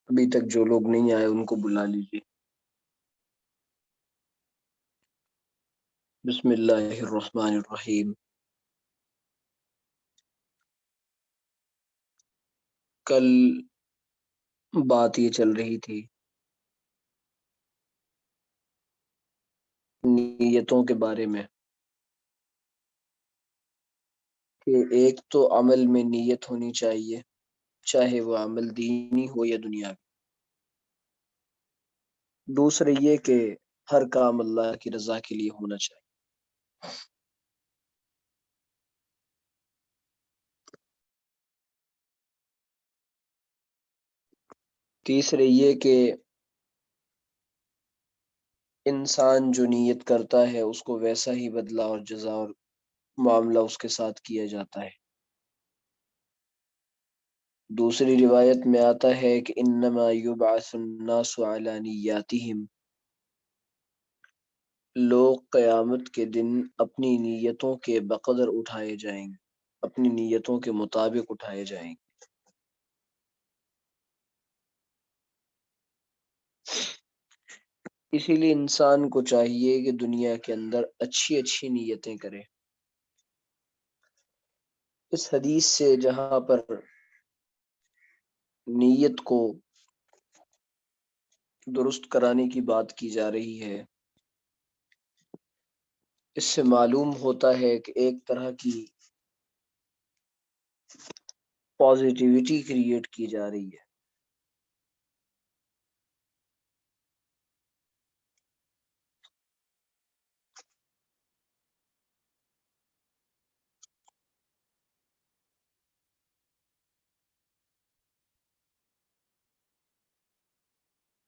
ابھی تک جو لوگ نہیں آئے ان کو بلا لیجیے۔ بسم اللہ الرحمن الرحیم۔ کل بات یہ چل رہی تھی نیتوں کے بارے میں کہ ایک تو عمل میں نیت ہونی چاہیے، چاہے وہ عمل دینی ہو یا دنیاوی۔ دوسرے یہ کہ ہر کام اللہ کی رضا کے لیے ہونا چاہیے۔ تیسرے یہ کہ انسان جو نیت کرتا ہے اس کو ویسا ہی بدلہ اور جزا اور معاملہ اس کے ساتھ کیا جاتا ہے۔ دوسری روایت میں آتا ہے کہ انما یبعث الناس علی نیاتہم، لوگ قیامت کے دن اپنی نیتوں کے بقدر اٹھائے جائیں گے، اپنی نیتوں کے مطابق اٹھائے جائیں گے۔ اسی لیے انسان کو چاہیے کہ دنیا کے اندر اچھی اچھی نیتیں کرے۔ اس حدیث سے جہاں پر نیت کو درست کرانے کی بات کی جا رہی ہے، اس سے معلوم ہوتا ہے کہ ایک طرح کی پازیٹیوٹی کریٹ کی جا رہی ہے۔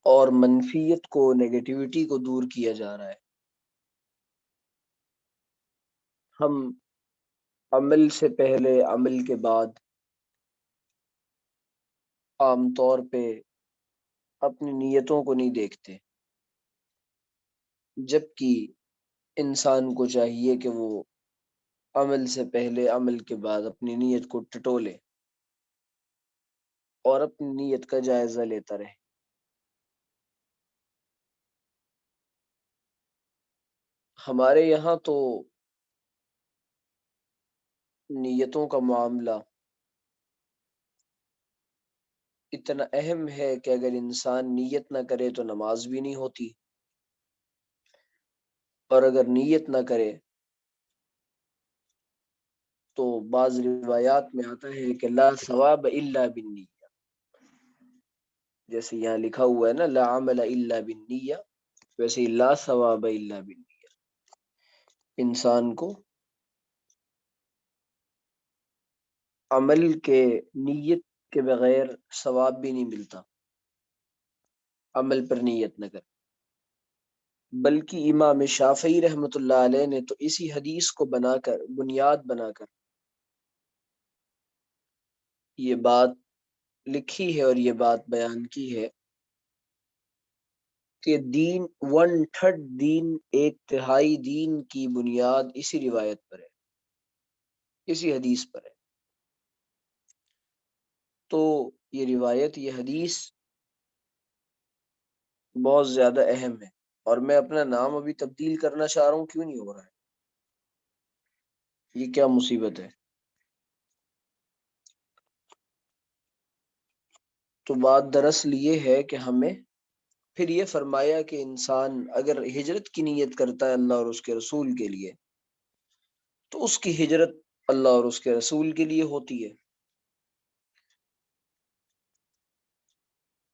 اور منفیت کو، نیگیٹیوٹی کو دور کیا جا رہا ہے۔ ہم عمل سے پہلے، عمل کے بعد عام طور پہ اپنی نیتوں کو نہیں دیکھتے، جبکہ انسان کو چاہیے کہ وہ عمل سے پہلے، عمل کے بعد اپنی نیت کو ٹٹولے اور اپنی نیت کا جائزہ لیتا رہے۔ ہمارے یہاں تو نیتوں کا معاملہ اتنا اہم ہے کہ اگر انسان نیت نہ کرے تو نماز بھی نہیں ہوتی، اور اگر نیت نہ کرے تو بعض روایات میں آتا ہے کہ لا ثواب الا بالنیہ، جیسے یہاں لکھا ہوا ہے نا لا عمل الا بالنیہ، ویسے ہی لا ثواب الا بالنیہ، انسان کو عمل کے نیت کے بغیر ثواب بھی نہیں ملتا، عمل پر نیت نہ کرے۔ بلکہ امام شافعی رحمۃ اللہ علیہ نے تو اسی حدیث کو بنا کر، بنیاد بنا کر یہ بات لکھی ہے اور یہ بات بیان کی ہے کہ دین، 1/3 دین، 1/3 دین کی بنیاد اسی روایت پر ہے، اسی حدیث پر ہے۔ تو یہ روایت، یہ حدیث بہت زیادہ اہم ہے، اور میں اپنا نام ابھی تبدیل کرنا چاہ رہا ہوں، کیوں نہیں ہو رہا ہے؟ یہ کیا مصیبت ہے؟ تو بات دراصل یہ ہے کہ ہمیں پھر یہ فرمایا کہ انسان اگر ہجرت کی نیت کرتا ہے اللہ اور اس کے رسول کے لیے، تو اس کی ہجرت اللہ اور اس کے رسول کے لیے ہوتی ہے۔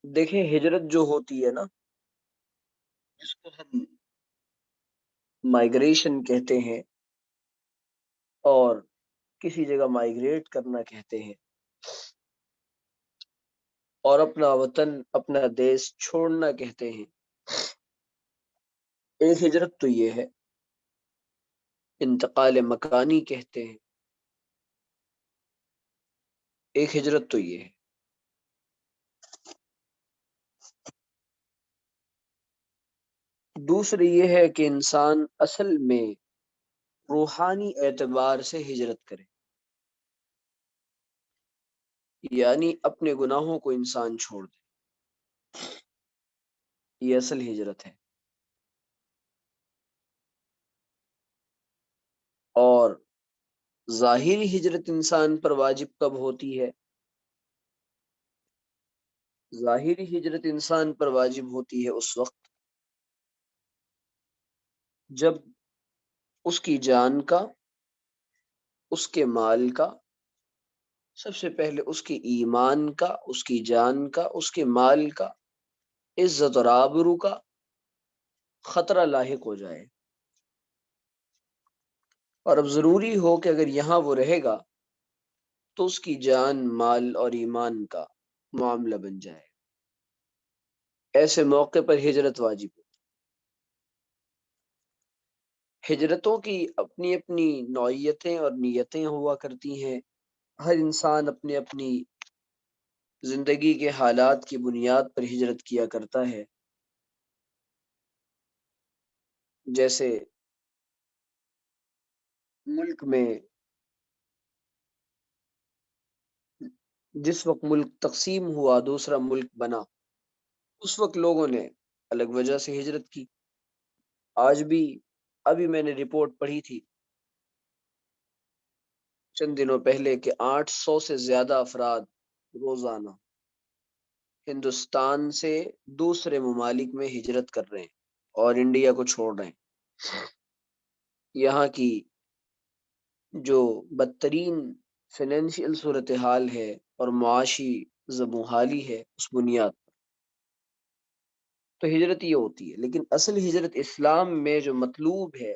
دیکھیں، ہجرت جو ہوتی ہے نا، جس کو ہم مائگریشن کہتے ہیں اور کسی جگہ مائگریٹ کرنا کہتے ہیں، اور اپنا وطن، اپنا دیش چھوڑنا کہتے ہیں، ایک ہجرت تو یہ ہے، انتقال مکانی کہتے ہیں، ایک ہجرت تو یہ ہے۔ دوسری یہ ہے کہ انسان اصل میں روحانی اعتبار سے ہجرت کرے، یعنی اپنے گناہوں کو انسان چھوڑ دے۔ یہ اصل ہجرت ہے۔ اور ظاہری ہجرت انسان پر واجب کب ہوتی ہے؟ ظاہری ہجرت انسان پر واجب ہوتی ہے اس وقت جب اس کی جان کا، اس کے مال کا، سب سے پہلے اس کے ایمان کا، اس کی جان کا، اس کے مال کا، عزت اور آبرو کا خطرہ لاحق ہو جائے، اور اب ضروری ہو کہ اگر یہاں وہ رہے گا تو اس کی جان، مال اور ایمان کا معاملہ بن جائے۔ ایسے موقع پر ہجرت واجب ہے۔ ہجرتوں کی اپنی اپنی نوعیتیں اور نیتیں ہوا کرتی ہیں۔ ہر انسان اپنی اپنی زندگی کے حالات کی بنیاد پر ہجرت کیا کرتا ہے۔ جیسے ملک میں جس وقت ملک تقسیم ہوا، دوسرا ملک بنا، اس وقت لوگوں نے الگ وجہ سے ہجرت کی۔ آج بھی، ابھی میں نے رپورٹ پڑھی تھی چند دنوں پہلے کہ 800 سے زیادہ افراد روزانہ ہندوستان سے دوسرے ممالک میں ہجرت کر رہے ہیں اور انڈیا کو چھوڑ رہے ہیں۔ یہاں کی جو بدترین فائنینشیل صورتحال ہے اور معاشی زبوں حالی ہے، اس بنیاد پر تو ہجرت یہ ہوتی ہے۔ لیکن اصل ہجرت اسلام میں جو مطلوب ہے،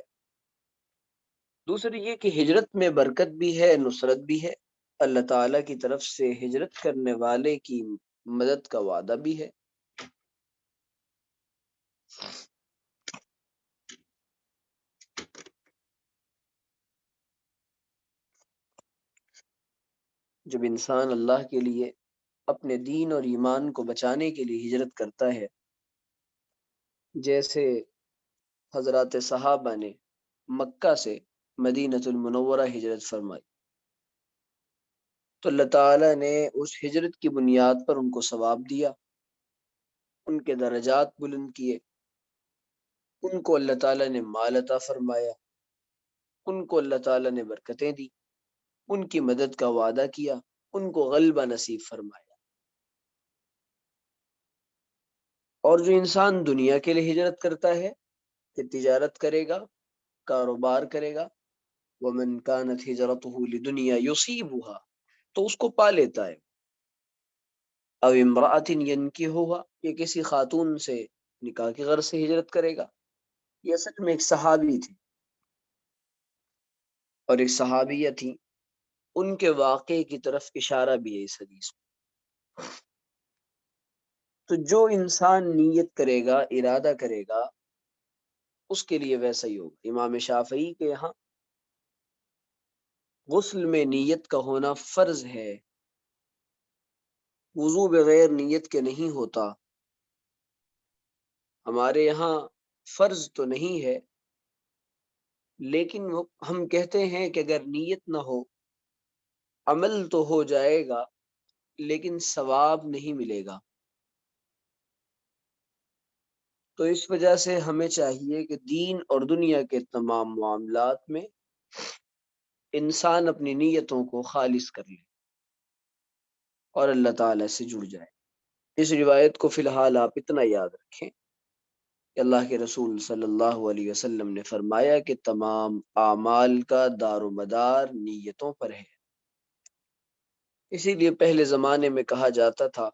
دوسری یہ کہ ہجرت میں برکت بھی ہے، نصرت بھی ہے، اللہ تعالیٰ کی طرف سے ہجرت کرنے والے کی مدد کا وعدہ بھی ہے۔ جب انسان اللہ کے لیے اپنے دین اور ایمان کو بچانے کے لیے ہجرت کرتا ہے، جیسے حضرات صحابہ نے مکہ سے مدینۃ المنورہ ہجرت فرمائی، تو اللہ تعالیٰ نے اس ہجرت کی بنیاد پر ان کو ثواب دیا، ان کے درجات بلند کیے، ان کو اللہ تعالیٰ نے مال عطا فرمایا، ان کو اللہ تعالیٰ نے برکتیں دی، ان کی مدد کا وعدہ کیا، ان کو غلبہ نصیب فرمایا۔ اور جو انسان دنیا کے لیے ہجرت کرتا ہے کہ تجارت کرے گا، کاروبار کرے گا، وَمَنْ كَانَتْ هِجْرَتُهُ لِدُنْيَا يُصِيبُهَا، تو اس کو پا لیتا ہے، او امرأة ينكحها، یہ کسی خاتون سے نکاح کی غرض سے ہجرت کرے گا۔ یہ سچ میں ایک صحابی تھی اور ایک صحابیہ تھی، ان کے واقعے کی طرف اشارہ بھی ہے اس حدیث میں۔ تو جو انسان نیت کرے گا، ارادہ کرے گا، اس کے لیے ویسا ہی ہوگا۔ امام شافعی کے یہاں غسل میں نیت کا ہونا فرض ہے، وضو بغیر نیت کے نہیں ہوتا۔ ہمارے یہاں فرض تو نہیں ہے، لیکن ہم کہتے ہیں کہ اگر نیت نہ ہو، عمل تو ہو جائے گا لیکن ثواب نہیں ملے گا۔ تو اس وجہ سے ہمیں چاہیے کہ دین اور دنیا کے تمام معاملات میں انسان اپنی نیتوں کو خالص کر لے اور اللہ تعالیٰ سے جڑ جائے۔ اس روایت کو فی الحال آپ اتنا یاد رکھیں کہ اللہ کے رسول صلی اللہ علیہ وسلم نے فرمایا کہ تمام اعمال کا دار و مدار نیتوں پر ہے۔ اسی لیے پہلے زمانے میں کہا جاتا تھا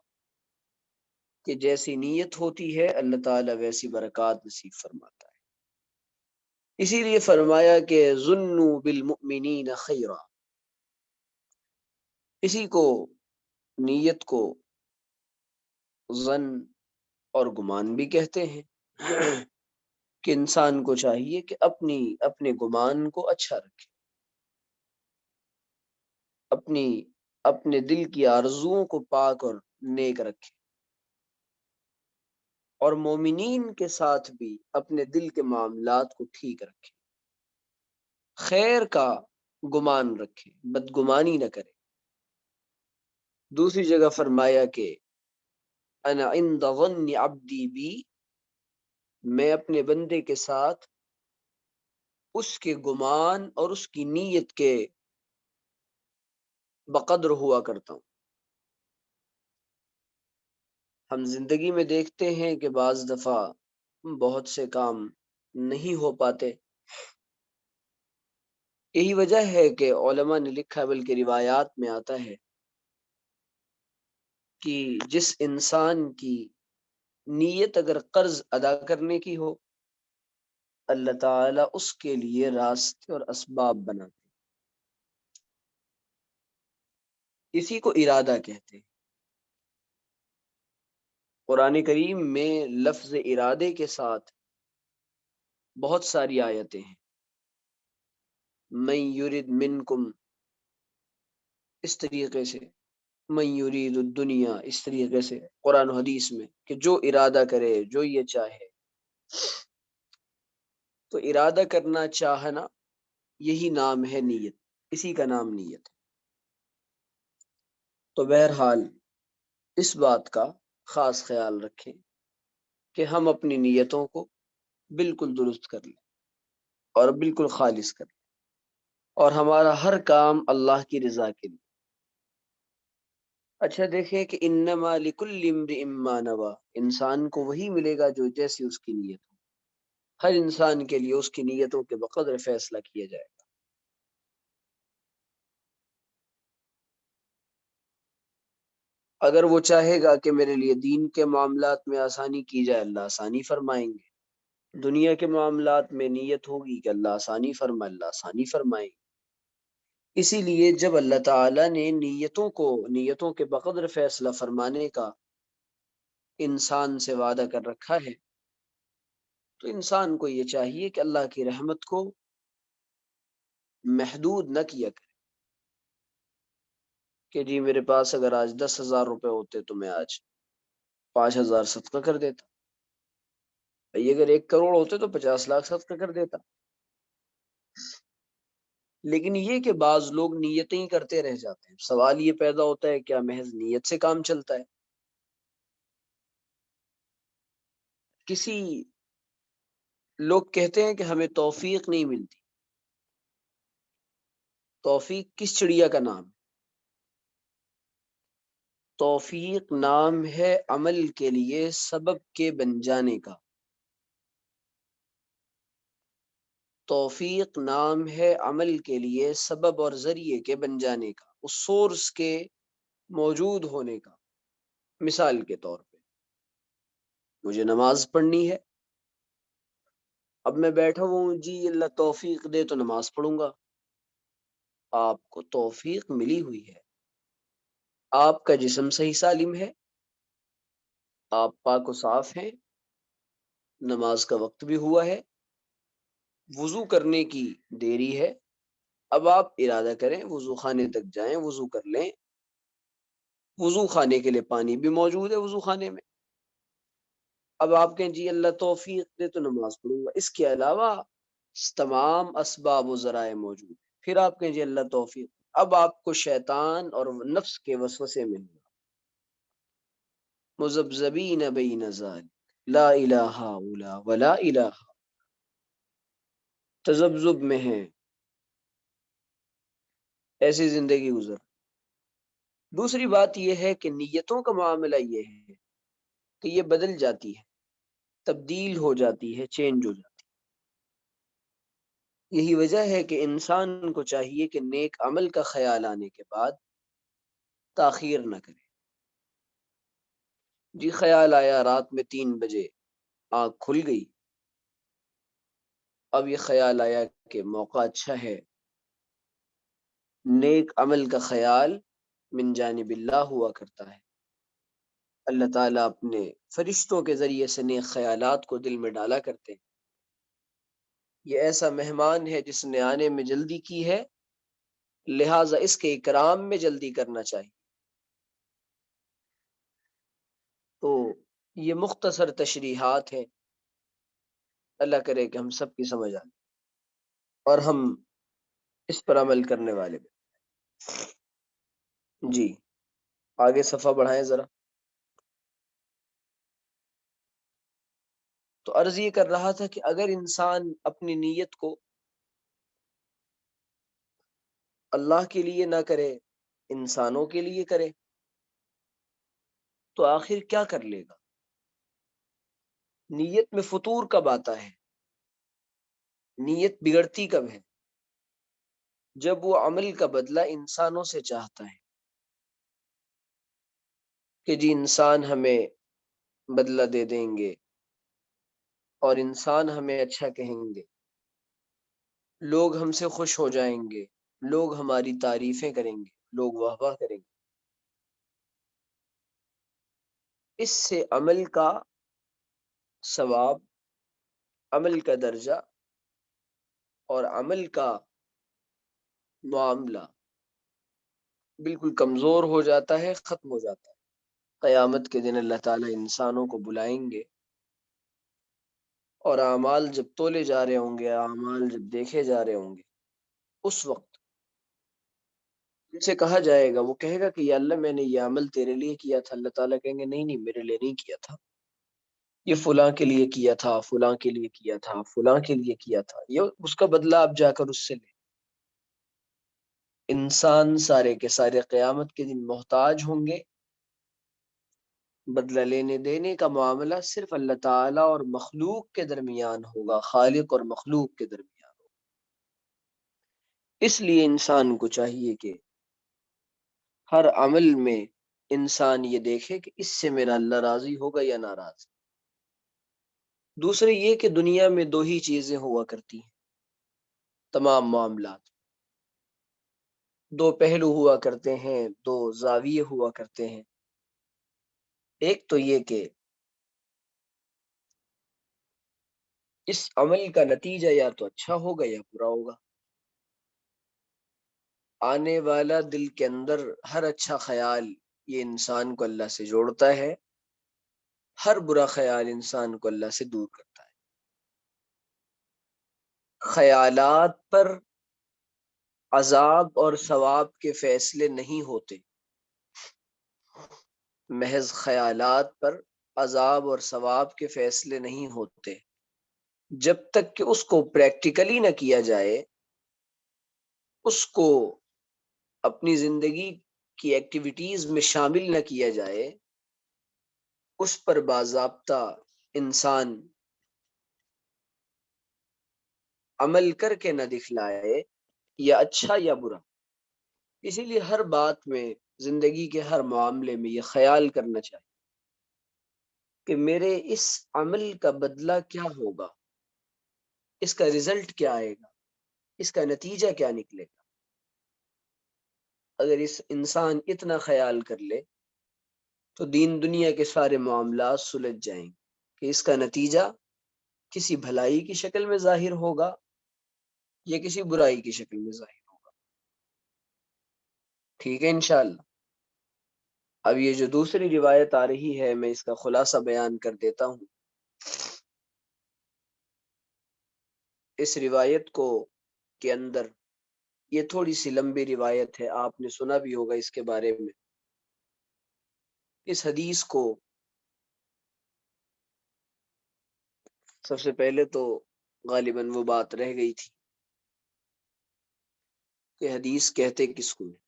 کہ جیسی نیت ہوتی ہے اللہ تعالیٰ ویسی برکات نصیب فرماتا ہے۔ اسی لیے فرمایا کہ ظنوا بالمؤمنین خیرا، اسی کو، نیت کو ظن اور گمان بھی کہتے ہیں، کہ انسان کو چاہیے کہ اپنے گمان کو اچھا رکھے، اپنے دل کی آرزوؤں کو پاک اور نیک رکھے، اور مومنین کے ساتھ بھی اپنے دل کے معاملات کو ٹھیک رکھے، خیر کا گمان رکھے، بدگمانی نہ کرے۔ دوسری جگہ فرمایا کہ انا عند ظن عبدی بی، میں اپنے بندے کے ساتھ اس کے گمان اور اس کی نیت کے بقدر ہوا کرتا ہوں۔ ہم زندگی میں دیکھتے ہیں کہ بعض دفعہ بہت سے کام نہیں ہو پاتے، یہی وجہ ہے کہ علماء نے لکھا، بلکہ روایات میں آتا ہے کہ جس انسان کی نیت اگر قرض ادا کرنے کی ہو، اللہ تعالیٰ اس کے لیے راستے اور اسباب بناتے، اسی کو ارادہ کہتے ہیں۔ قرآن کریم میں لفظ ارادے کے ساتھ بہت ساری آیتیں ہیں۔ من یرید منکم اس طریقے سے، من یرید الدنیا اس طریقے سے، قرآن و حدیث میں کہ جو ارادہ کرے، جو یہ چاہے۔ تو ارادہ کرنا، چاہنا، یہی نام ہے نیت، اسی کا نام نیت ہے۔ تو بہرحال اس بات کا خاص خیال رکھیں کہ ہم اپنی نیتوں کو بالکل درست کر لیں اور بالکل خالص کر لیں، اور ہمارا ہر کام اللہ کی رضا کے لیے۔ اچھا دیکھیں کہ انما لکل امرئ ما نوی، انسان کو وہی ملے گا جو جیسی اس کی نیت ہو۔ ہر انسان کے لیے اس کی نیتوں کے بقدر فیصلہ کیا جائے گا۔ اگر وہ چاہے گا کہ میرے لیے دین کے معاملات میں آسانی کی جائے، اللہ آسانی فرمائیں گے۔ دنیا کے معاملات میں نیت ہوگی کہ اللہ آسانی فرمائے، اللہ آسانی فرمائیں گے۔ اسی لیے جب اللہ تعالیٰ نے نیتوں کے بقدر فیصلہ فرمانے کا انسان سے وعدہ کر رکھا ہے، تو انسان کو یہ چاہیے کہ اللہ کی رحمت کو محدود نہ کیا کرے کہ جی میرے پاس اگر آج 10,000 روپے ہوتے تو میں آج 5,000 صدقہ کر دیتا، بھئی اگر 1 کروڑ ہوتے تو 50 لاکھ صدقہ کر دیتا۔ لیکن یہ کہ بعض لوگ نیتیں ہی کرتے رہ جاتے ہیں۔ سوال یہ پیدا ہوتا ہے کیا محض نیت سے کام چلتا ہے؟ کسی لوگ کہتے ہیں کہ ہمیں توفیق نہیں ملتی۔ توفیق کس چڑیا کا نام ہے؟ توفیق نام ہے عمل کے لیے سبب کے بن جانے کا۔ توفیق نام ہے عمل کے لیے سبب اور ذریعے کے بن جانے کا، اس سورس کے موجود ہونے کا۔ مثال کے طور پہ مجھے نماز پڑھنی ہے، اب میں بیٹھا ہوں، جی اللہ توفیق دے تو نماز پڑھوں گا۔ آپ کو توفیق ملی ہوئی ہے، آپ کا جسم صحیح سالم ہے، آپ پاک و صاف ہیں، نماز کا وقت بھی ہوا ہے، وضو کرنے کی دیری ہے، اب آپ ارادہ کریں، وضو خانے تک جائیں، وضو کر لیں، وضو خانے کے لیے پانی بھی موجود ہے وضو خانے میں۔ اب آپ کہیں جی اللہ توفیق دے تو نماز پڑھوں گا، اس کے علاوہ تمام اسباب و ذرائع موجود ہیں، پھر آپ کہیں جی اللہ توفیق۔ اب آپ کو شیطان اور نفس کے وسوسے میں مذبذبین بین ذلک لا الہ الا ولا الہ، تذبذب میں ہیں، ایسی زندگی گزر۔ دوسری بات یہ ہے کہ نیتوں کا معاملہ یہ ہے کہ یہ بدل جاتی ہے، تبدیل ہو جاتی ہے، چینج ہو جاتی ہے۔ یہی وجہ ہے کہ انسان کو چاہیے کہ نیک عمل کا خیال آنے کے بعد تاخیر نہ کرے۔ جی خیال آیا رات میں 3 بجے، آنکھ کھل گئی، اب یہ خیال آیا کہ موقع اچھا ہے، نیک عمل کا خیال من جانب اللہ ہوا کرتا ہے، اللہ تعالیٰ اپنے فرشتوں کے ذریعے سے نیک خیالات کو دل میں ڈالا کرتے ہیں۔ یہ ایسا مہمان ہے جس نے آنے میں جلدی کی ہے، لہٰذا اس کے اکرام میں جلدی کرنا چاہیے۔ تو یہ مختصر تشریحات ہیں، اللہ کرے کہ ہم سب کی سمجھ آئے اور ہم اس پر عمل کرنے والے بنیں۔ جی آگے صفحہ بڑھائیں ذرا۔ تو عرض یہ کر رہا تھا کہ اگر انسان اپنی نیت کو اللہ کے لیے نہ کرے، انسانوں کے لیے کرے، تو آخر کیا کر لے گا؟ نیت میں فطور کب آتا ہے؟ نیت بگڑتی کب ہے؟ جب وہ عمل کا بدلہ انسانوں سے چاہتا ہے کہ جی انسان ہمیں بدلہ دے دیں گے اور انسان ہمیں اچھا کہیں گے، لوگ ہم سے خوش ہو جائیں گے، لوگ ہماری تعریفیں کریں گے، لوگ واہ واہ کریں گے۔ اس سے عمل کا ثواب، عمل کا درجہ اور عمل کا معاملہ بالکل کمزور ہو جاتا ہے، ختم ہو جاتا ہے۔ قیامت کے دن اللہ تعالیٰ انسانوں کو بلائیں گے اور اعمال جب تولے جا رہے ہوں گے، اعمال جب دیکھے جا رہے ہوں گے، اس وقت ان سے کہا جائے گا، وہ کہے گا کہ یا اللہ میں نے یہ عمل تیرے لیے کیا تھا۔ اللہ تعالیٰ کہیں گے نہیں نہیں، میرے لیے نہیں کیا تھا، یہ فلاں کے لیے کیا تھا، فلاں کے لیے کیا تھا، فلاں کے لیے کیا تھا، یہ اس کا بدلہ آپ جا کر اس سے لیں۔ انسان سارے کے سارے قیامت کے دن محتاج ہوں گے، بدلہ لینے دینے کا معاملہ صرف اللہ تعالیٰ اور مخلوق کے درمیان ہوگا، خالق اور مخلوق کے درمیان ہوگا۔ اس لیے انسان کو چاہیے کہ ہر عمل میں انسان یہ دیکھے کہ اس سے میرا اللہ راضی ہوگا یا ناراض۔ دوسرے یہ کہ دنیا میں دو ہی چیزیں ہوا کرتی ہیں، تمام معاملات دو پہلو ہوا کرتے ہیں، دو زاویے ہوا کرتے ہیں۔ ایک تو یہ کہ اس عمل کا نتیجہ یا تو اچھا ہوگا یا برا ہوگا۔ آنے والا دل کے اندر ہر اچھا خیال یہ انسان کو اللہ سے جوڑتا ہے، ہر برا خیال انسان کو اللہ سے دور کرتا ہے۔ خیالات پر عذاب اور ثواب کے فیصلے نہیں ہوتے، محض خیالات پر عذاب اور ثواب کے فیصلے نہیں ہوتے جب تک کہ اس کو پریکٹیکلی نہ کیا جائے، اس کو اپنی زندگی کی ایکٹیویٹیز میں شامل نہ کیا جائے، اس پر باضابطہ انسان عمل کر کے نہ دکھلائے، یا اچھا یا برا۔ اسی لیے ہر بات میں، زندگی کے ہر معاملے میں یہ خیال کرنا چاہیے کہ میرے اس عمل کا بدلہ کیا ہوگا، اس کا رزلٹ کیا آئے گا، اس کا نتیجہ کیا نکلے گا۔ اگر اس انسان اتنا خیال کر لے تو دین دنیا کے سارے معاملات سلجھ جائیں گے کہ اس کا نتیجہ کسی بھلائی کی شکل میں ظاہر ہوگا یا کسی برائی کی شکل میں ظاہر ہوگا۔ ٹھیک ہے انشاءاللہ۔ اب یہ جو دوسری روایت آ رہی ہے، میں اس کا خلاصہ بیان کر دیتا ہوں۔ اس روایت کو کے اندر، یہ تھوڑی سی لمبی روایت ہے، آپ نے سنا بھی ہوگا اس کے بارے میں۔ اس حدیث کو سب سے پہلے تو غالباً وہ بات رہ گئی تھی کہ حدیث کہتے کس کو ہیں۔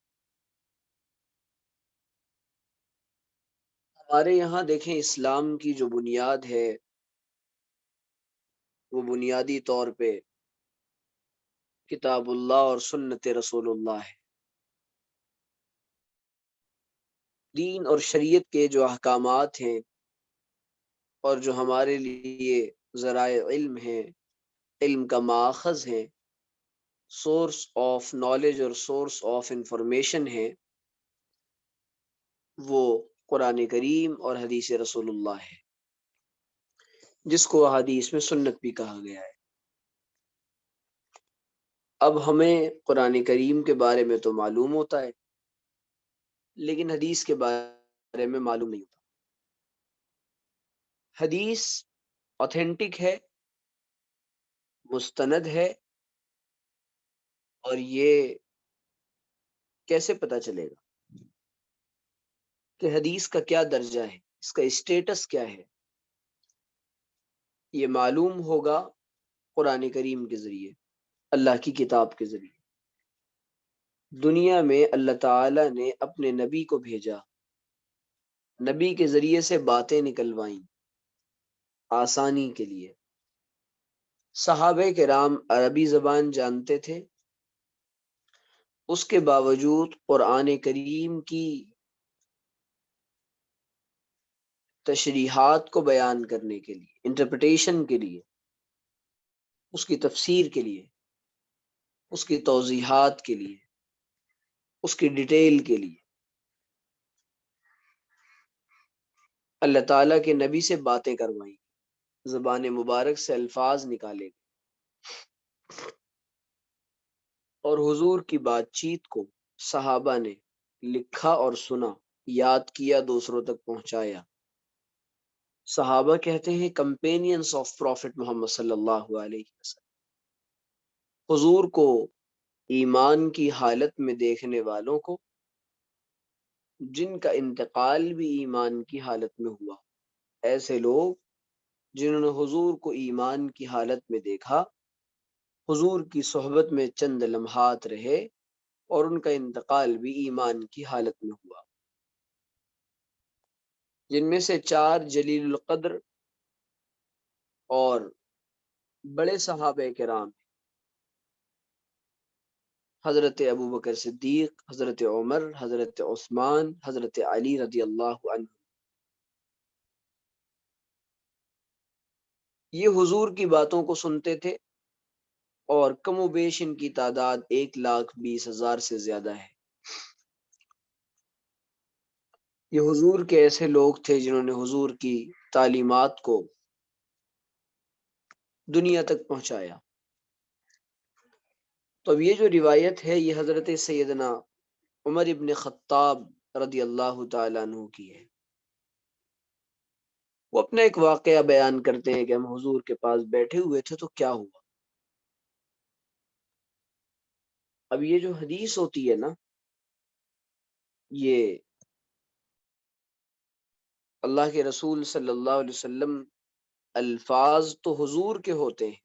ہمارے یہاں دیکھیں، اسلام کی جو بنیاد ہے وہ بنیادی طور پہ کتاب اللہ اور سنت رسول اللہ ہے۔ دین اور شریعت کے جو احکامات ہیں اور جو ہمارے لیے ذرائع علم ہیں، علم کا ماخذ ہے، سورس آف نالج اور سورس آف انفارمیشن ہے، وہ قرآن کریم اور حدیث رسول اللہ ہے، جس کو حدیث میں سنت بھی کہا گیا ہے۔ اب ہمیں قرآن کریم کے بارے میں تو معلوم ہوتا ہے، لیکن حدیث کے بارے میں معلوم نہیں ہوتا۔ حدیث اوتھینٹک ہے، مستند ہے، اور یہ کیسے پتا چلے گا کہ حدیث کا کیا درجہ ہے، اس کا اسٹیٹس کیا ہے؟ یہ معلوم ہوگا قرآن کریم کے ذریعے، اللہ کی کتاب کے ذریعے۔ دنیا میں اللہ تعالی نے اپنے نبی کو بھیجا، نبی کے ذریعے سے باتیں نکلوائیں آسانی کے لیے۔ صحابہ کرام عربی زبان جانتے تھے، اس کے باوجود قرآن کریم کی تشریحات کو بیان کرنے کے لیے، انٹرپریٹیشن کے لیے، اس کی تفسیر کے لیے، اس کی توضیحات کے لیے، اس کی ڈیٹیل کے لیے اللہ تعالیٰ کے نبی سے باتیں کروائیں، زبان مبارک سے الفاظ نکالے گئے، اور حضور کی بات چیت کو صحابہ نے لکھا اور سنا، یاد کیا، دوسروں تک پہنچایا۔ صحابہ کہتے ہیں کمپینینز آف پروفٹ محمد صلی اللہ علیہ وسلم، حضور کو ایمان کی حالت میں دیکھنے والوں کو، جن کا انتقال بھی ایمان کی حالت میں ہوا، ایسے لوگ جنہوں نے حضور کو ایمان کی حالت میں دیکھا، حضور کی صحبت میں چند لمحات رہے، اور ان کا انتقال بھی ایمان کی حالت میں ہوا، جن میں سے 4 جلیل القدر اور بڑے صحابہ کرام، حضرت ابوبکر صدیق، حضرت عمر، حضرت عثمان، حضرت علی رضی اللہ عنہ۔ یہ حضور کی باتوں کو سنتے تھے، اور کم و بیش ان کی تعداد 1,20,000 سے زیادہ ہے۔ یہ حضور کے ایسے لوگ تھے جنہوں نے حضور کی تعلیمات کو دنیا تک پہنچایا۔ تو اب یہ جو روایت ہے یہ حضرت سیدنا عمر ابن خطاب رضی اللہ تعالیٰ عنہ کی ہے۔ وہ اپنا ایک واقعہ بیان کرتے ہیں کہ ہم حضور کے پاس بیٹھے ہوئے تھے تو کیا ہوا۔ اب یہ جو حدیث ہوتی ہے نا، یہ اللہ کے رسول صلی اللہ علیہ وسلم الفاظ تو حضور کے ہوتے ہیں،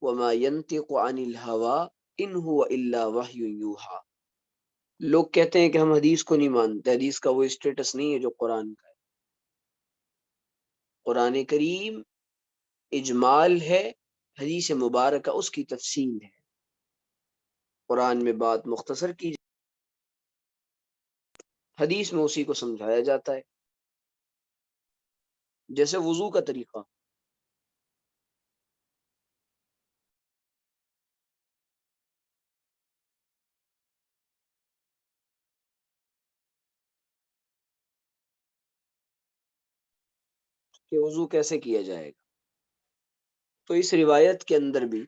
وما ينطق عن الهوى ان هو الا وحی یوحى۔ لوگ کہتے ہیں کہ ہم حدیث کو نہیں مانتے، حدیث کا وہ اسٹیٹس نہیں ہے جو قرآن کا ہے۔ قرآن کریم اجمال ہے، حدیث مبارکہ اس کی تفصیل ہے۔ قرآن میں بات مختصر کی جائے، حدیث میں اسی کو سمجھایا جاتا ہے۔ جیسے وضو کا طریقہ، کہ وضو کیسے کیا جائے گا، تو اس روایت کے اندر بھی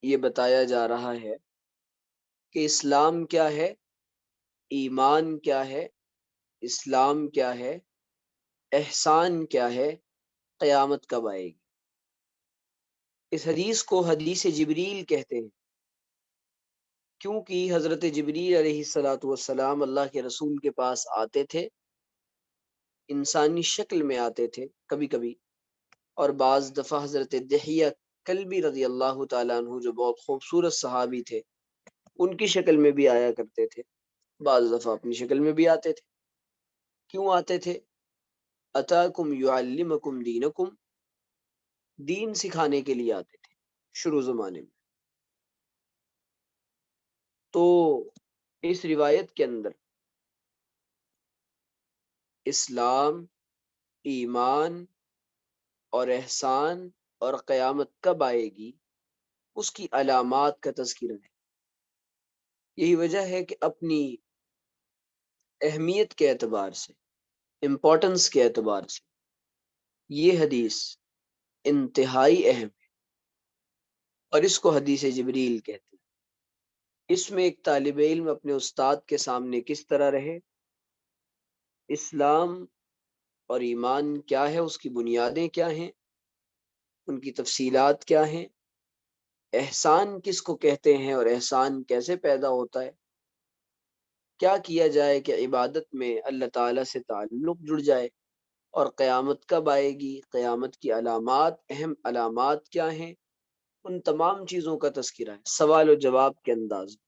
یہ بتایا جا رہا ہے کہ اسلام کیا ہے، ایمان کیا ہے، اسلام کیا ہے، احسان کیا ہے، قیامت کب آئے گی۔ اس حدیث کو حدیث جبریل کہتے ہیں، کیونکہ حضرت جبریل علیہ السلام اللہ کے رسول کے پاس آتے تھے، انسانی شکل میں آتے تھے کبھی کبھی، اور بعض دفعہ حضرت دحیہ کلبی رضی اللہ تعالیٰ عنہ جو بہت خوبصورت صحابی تھے، ان کی شکل میں بھی آیا کرتے تھے، بعض دفعہ اپنی شکل میں بھی آتے تھے۔ کیوں آتے تھے؟ اتاکم یعلمکم دینکم، دین سکھانے کے لیے آتے تھے شروع زمانے میں۔ تو اس روایت کے اندر اسلام، ایمان اور احسان اور قیامت کب آئے گی اس کی علامات کا تذکرہ ہے۔ یہی وجہ ہے کہ اپنی اہمیت کے اعتبار سے، امپورٹنس کے اعتبار سے یہ حدیث انتہائی اہم ہے، اور اس کو حدیث جبریل کہتے ہیں۔ اس میں ایک طالب علم اپنے استاد کے سامنے کس طرح رہے، اسلام اور ایمان کیا ہے، اس کی بنیادیں کیا ہیں، ان کی تفصیلات کیا ہیں، احسان کس کو کہتے ہیں اور احسان کیسے پیدا ہوتا ہے، کیا کیا جائے کہ عبادت میں اللہ تعالیٰ سے تعلق جڑ جائے، اور قیامت کب آئے گی، قیامت کی علامات، اہم علامات کیا ہیں، ان تمام چیزوں کا تذکرہ ہے سوال و جواب کے انداز میں۔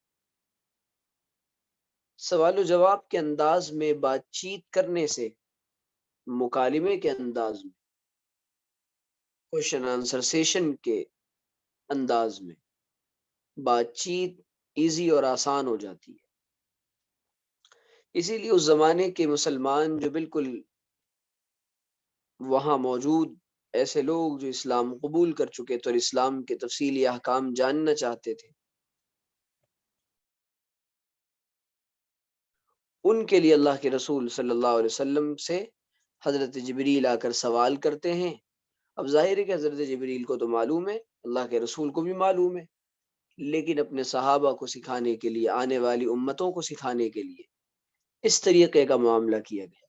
سوال و جواب کے انداز میں بات چیت کرنے سے، مکالمے کے انداز میں، کوشچن آنسر سیشن کے انداز میں بات چیت ایزی اور آسان ہو جاتی ہے۔ اسی لیے اس زمانے کے مسلمان جو بالکل وہاں موجود ایسے لوگ جو اسلام قبول کر چکے تھے اور اسلام کے تفصیلی احکام جاننا چاہتے تھے، ان کے لیے اللہ کے رسول صلی اللہ علیہ وسلم سے حضرت جبریل آ کر سوال کرتے ہیں۔ اب ظاہر ہے کہ حضرت جبریل کو تو معلوم ہے، اللہ کے رسول کو بھی معلوم ہے، لیکن اپنے صحابہ کو سکھانے کے لیے، آنے والی امتوں کو سکھانے کے لیے اس طریقے کا معاملہ کیا گیا۔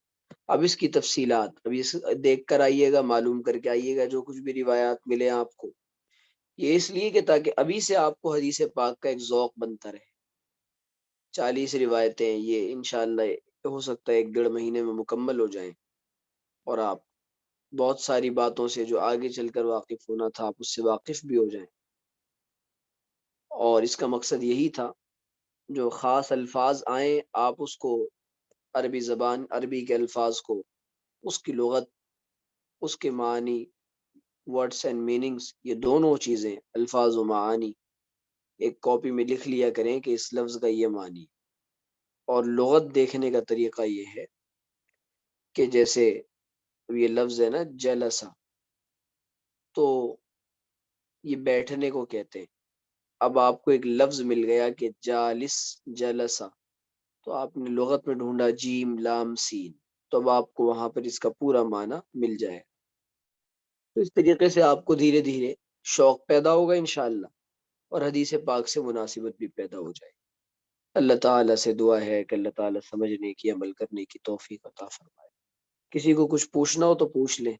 اب اس کی تفصیلات اب اس دیکھ کر آئیے گا، معلوم کر کے آئیے گا جو کچھ بھی روایات ملے آپ کو، یہ اس لیے کہ تاکہ ابھی سے آپ کو حدیث پاک کا ایک ذوق بنتا رہے۔ 40 روایتیں یہ انشاءاللہ ہو سکتا ہے 1 ڈیڑھ مہینے میں مکمل ہو جائیں، اور آپ بہت ساری باتوں سے جو آگے چل کر واقف ہونا تھا آپ اس سے واقف بھی ہو جائیں۔ اور اس کا مقصد یہی تھا، جو خاص الفاظ آئیں آپ اس کو عربی زبان، عربی کے الفاظ کو، اس کی لغت، اس کے معنی، ورڈس اینڈ میننگز، یہ دونوں چیزیں الفاظ و معانی ایک کاپی میں لکھ لیا کریں کہ اس لفظ کا یہ معنی۔ اور لغت دیکھنے کا طریقہ یہ ہے کہ جیسے یہ لفظ ہے نا جلسہ، تو یہ بیٹھنے کو کہتے ہیں۔ اب آپ کو ایک لفظ مل گیا کہ جالس، جلسہ، تو آپ نے لغت میں ڈھونڈا جیم لام سین، تو اب آپ کو وہاں پر اس کا پورا معنی مل جائے۔ تو اس طریقے سے آپ کو دھیرے دھیرے شوق پیدا ہوگا انشاءاللہ، اور حدیث پاک سے مناسبت بھی پیدا ہو جائے۔ اللہ تعالیٰ سے دعا ہے کہ اللہ تعالیٰ سمجھنے کی، عمل کرنے کی توفیق عطا فرمائے۔ کسی کو کچھ پوچھنا ہو تو پوچھ لیں۔